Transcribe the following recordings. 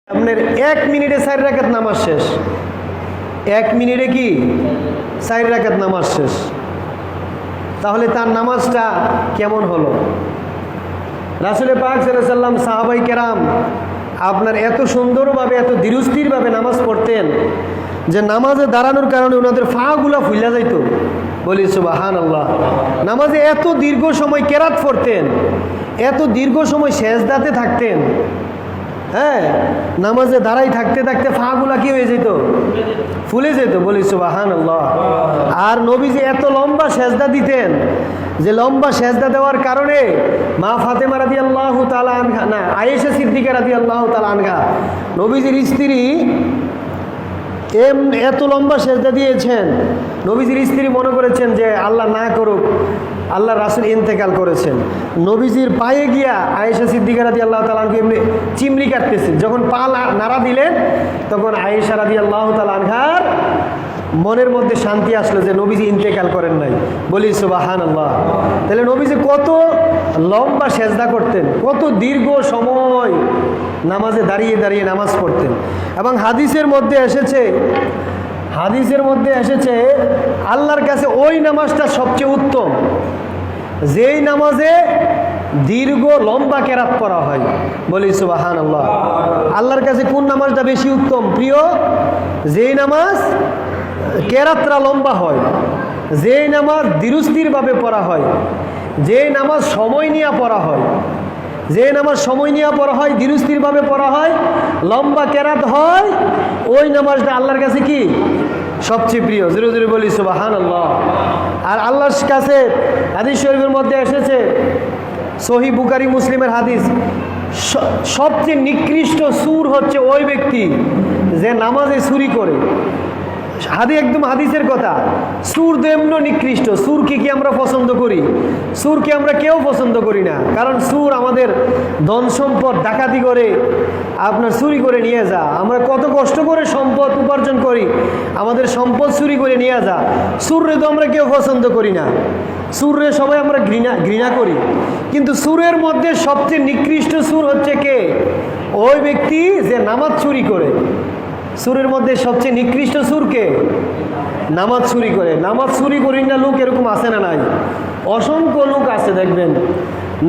আপনার 1 মিনিটে 4 রাকাত নামাজ শেষ। 1 মিনিটে কি 4 রাকাত নামাজ শেষ। তাহলে তার নামাজটা কেমন হলো? রাসূল পাক সাল্লাল্লাহু আলাইহি সাল্লাম সাহাবায়ে কেরাম আপনার এত সুন্দরভাবে এত ধীরস্থিরভাবে নামাজ পড়তেন যে নামাজে দাঁড়ানোর কারণে ওনাদের পাগুলা ফুলে যাইত। বলি সুবহানাল্লাহ। নামাজে এত দীর্ঘ সময় কেরাত পড়তেন, এত দীর্ঘ সময় সেজদাতে থাকতেন। হ্যাঁ, নামাজে দাঁড়াই থাকতে থাকতে পাগুলা কি হয়ে যেত? ফুলে যেত। বলি সুবহানাল্লাহ। আর নবীজি এত লম্বা সেজদা দিতেন যে লম্বা সেজদা দেওয়ার কারণে মা ফাতেমা রাদিয়াল্লাহু তাআলা আনহা, না আয়েশা সিদ্দিকা রাদিয়াল্লাহু তাআলা আনহা, নবীজির স্ত্রী এত লম্বা সেজদা দিয়েছেন, নবীজির স্ত্রী মনে করেছেন যে আল্লাহ না করুক, আল্লাহ রাসূল ইন্তেকাল করেছেন। নবীজির পায়ে গিয়া আয়েশা সিদ্দিকা রাদিয়াল্লাহু তাআলা আনহা এমনি চিমড়ি কাটতেছেন। যখন পা নাড়া দিলেন তখন আয়েশা রাদিয়াল্লাহু তাআলা আনহার মনের মধ্যে শান্তি আসলো যে নবীজি ইন্তেকাল করেন নাই। বলি সুবহানাল্লাহ। তাহলে নবীজি কত লম্বা সেজদা করতেন, কত দীর্ঘ সময় নামাজে দাঁড়িয়ে দাঁড়িয়ে নামাজ পড়তেন। এবং হাদিসের মধ্যে এসেছে আল্লাহর কাছে ওই নামাজটা সবচেয়ে উত্তম যেই নামাজে দীর্ঘ লম্বা কেরাত করা হয়। বলি সুবহানাল্লাহ। আল্লাহর কাছে কোন নামাজটা বেশি উত্তম প্রিয়? যেই নামাজ কেরাতরা লম্বা হয়, যেই নামাজ ধীরস্থিরভাবে পড়া হয়, যেই নামাজ সময় নিয়ে পড়া হয়, যে নামাজ সময় নিয়ে পড়া হয়, ধীরস্থিরভাবে পড়া হয়, লম্বা কেরাত হয়, ওই নামাজটা আল্লাহর কাছে কি সবচেয়ে প্রিয়। জোরে জোরে বলি সুবহানাল্লাহ। আর আল্লাহর কাছে হাদিস শরীফের মধ্যে এসেছে, সহিহ বুখারী মুসলিমের হাদিস, সবচেয়ে নিকৃষ্ট সুর হচ্ছে ওই ব্যক্তি যে নামাজে চুরি করে। একদম হাদিসের কথা। সুর দেমন নিকৃষ্ট। সুরকে কি আমরা পছন্দ করি? সুরকে আমরা কেউ পছন্দ করি না। কারণ সুর আমাদের ধন সম্পদ ডাকাতি করে, আপনার চুরি করে নিয়ে যা। আমরা কত কষ্ট করে সম্পদ উপার্জন করি, আমাদের সম্পদ চুরি করে নিয়ে যা। সুররে তো আমরা কেউ পছন্দ করি না, সুররে সবাই আমরা ঘৃণা করি। কিন্তু সুরের মধ্যে সবচেয়ে নিকৃষ্ট সুর হচ্ছে কে? ওই ব্যক্তি যে নামাজ চুরি করে। সুরের মধ্যে সবচেয়ে নিকৃষ্ট সুরকে নামাজ চুরি করে। নামাজ চুরি করি না লোক এরকম আছে না নাই? অসংখ্য লোক আছে দেখবেন,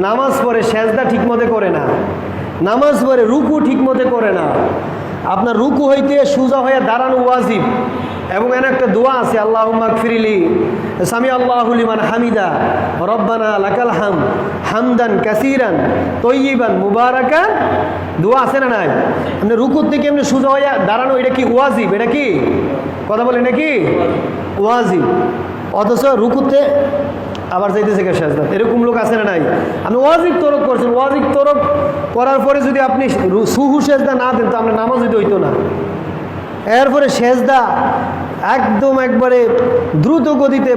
নামাজ পড়ে সেজদা ঠিকমতো করে না, নামাজ পড়ে রুকু ঠিকমতো করে না। আপনার রুকু হইতে সোজা হয়ে দাঁড়ানো ওয়াজিব। এবং এর একটা দোয়া আছে, আল্লাহুম্মা গফিরলি সামি আল্লাহু লিমান হামিদা রব্বানা লাকাল হামদ হামদান কাসীরান তয়্যিবান মুবারাকান। দোয়া আছে না নাই? আপনি রুকুর থেকে এমনি সোজা হয়ে দাঁড়ানো, এটা কি ওয়াজিব? এটা কি কথা বলেন, এটা কি ওয়াজিব? অথচ রুকুতে আবার যাইতেছে কে সেজদা। এরকম লোক আছে না নাই? আপনি ওয়াজিব তরক করছেন, ওয়াজিব তরক করার পরে যদি আপনি সুহু সেজদা না দেন তো আপনার নামাজ হইতো না। এরপরে সেজদা একদম একবারে দ্রুত গতিতে,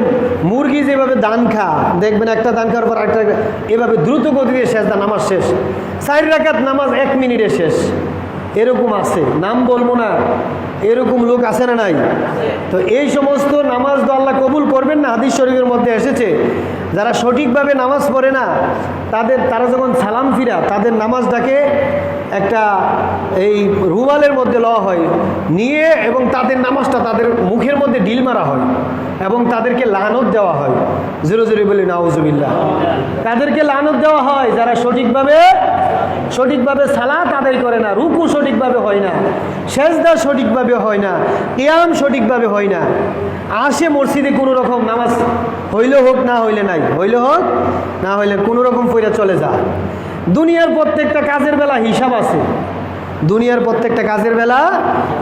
মুরগি যেভাবে দান খা দেখবেন, একটা দান খাওয়ার পর একটা, এভাবে দ্রুত গতিতে সেজদা, নামাজ শেষ। 4 রাকাত নামাজ 1 মিনিটে শেষ। এরকম আছে, নাম বলবো না, এরকম লোক আছে না নাই? তো এই সমস্ত নামাজ তো আল্লাহ কবুল করবেন না। হাদিস শরীফের মধ্যে এসেছে যারা সঠিকভাবে নামাজ পড়ে না, তারা যখন সালাম ফিরা, তাদের নামাজটাকে একটা এই রুমালের মধ্যে লওয়া হয় নিয়ে, এবং তাদের নামাজটা তাদের মুখের মধ্যে ঢিল মারা হয় এবং তাদেরকে লানত দেওয়া হয়। জোরে জোরে বলি নাউজুবিল্লাহ। তাদেরকে লানত দেওয়া হয় যারা সঠিকভাবে সালাত আদায় করে না, রুকু সঠিকভাবে হয় না, সেজদা সঠিকভাবে হয় না, কিয়াম সঠিকভাবে হয় না। আসে মসজিদে কোনো রকম নামাজ হইলে হোক, না হইলে নাই, হইলে হোক না হইলে কোনো রকম পয়রা চলে যা। দুনিয়ার প্রত্যেকটা কাজের বেলা হিসাব আছে, দুনিয়ার প্রত্যেকটা কাজের বেলা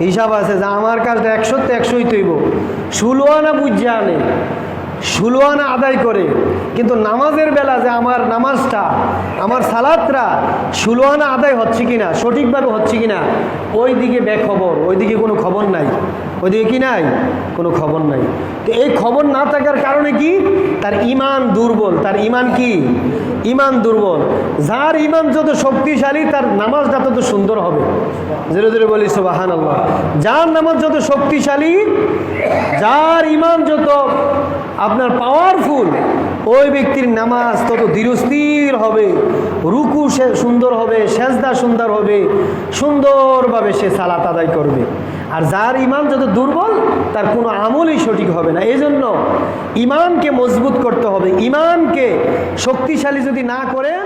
হিসাব আছে, যে আমার কাজটা 100তে 100ই তৈব। 16 আনা বুঝিয়া আনে, 16 আনা আদায় করে, কিন্তু নামাজের বেলা যে আমার নামাজটা, আমার সালাতটা 16 আনা আদায় হচ্ছে কিনা, সঠিকভাবে হচ্ছে কিনা, ওই দিকে বেখবর, ওই দিকে কোনো খবর নাই, ওইদিকে কি নাই, কোনো খবর নাই। তো এই খবর না থাকার কারণে কি? তার ইমান দুর্বল। তার ইমান কি? ইমান দুর্বল। যার ইমান যত শক্তিশালী তার নামাজটা তত সুন্দর হবে। জোরে জোরে বলি সুবহানাল্লাহ। যার নামাজ যত শক্তিশালী, যার ইমান যত আপনার পাওয়ারফুল, ওই ব্যক্তির নামাজ তত ধীরস্থির হবে, রুকু সে সুন্দর হবে, সেজদা সুন্দর হবে, সুন্দরভাবে সে সালাত আদায় করবে। আর যার ইমান যত দুর্বল তার কোনো আমলই সঠিক হবে না। এই জন্য ইমানকে মজবুত করতে হবে। ইমানকে শক্তিশালী যদি না করেন,